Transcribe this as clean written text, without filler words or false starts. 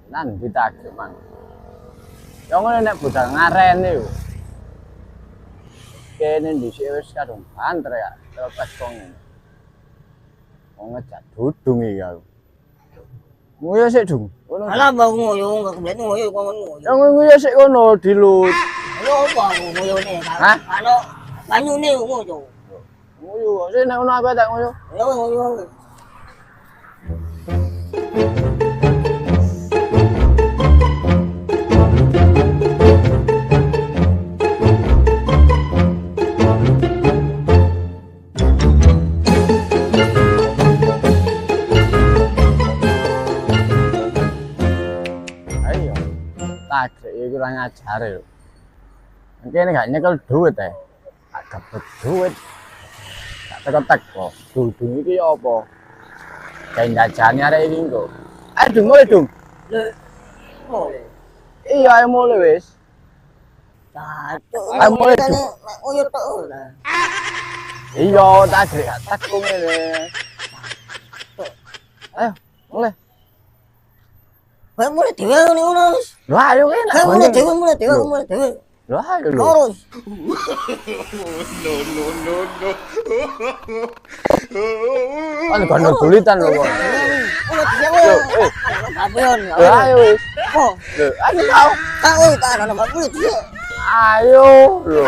Nan ditagih man. Ya ngene nek budal ngareni yo. Kene dhisik wis kadung banter ya, terus kok ngene. Wong ngejak dudung iki aku. Ngoyo sik, Dung. Ngono. Alah bang ngoyo enggak kebetulan ngoyo kok ngoyo. Ya ngoyo sik kono dilut. Ngoyo apa ngoyo ne? Hah? Ano banyune ngoyo. Ngoyo, sik nek ngono aku tak ngoyo. Ya ngoyo. Ayo. Tagih iki kurang ajar yo. Kene gak nyekel duit gak dapet duit. Gak teko-teko. Dudung iki apa? Kayak jajane arek iki engko. Ayo Dung, mulai Dung. Oh. Iya, ayo mulai wis. Cacuk. Ayo mulai Dung. Ngoyo tok lah. Iya, tagih gak teko ngene. Ayo, mulai. Kayak mulai dhewe ngono wis. Lho ayo kene. Kayak mulai dhewe. Lho ayo lho. Terus. Kan kono tulitan lho kok. Mulai dhewe. Babion. Lho ayo wis. Oh, Lho, ayo tau. tak oi tak ana mulai dhewe. Ayo lho.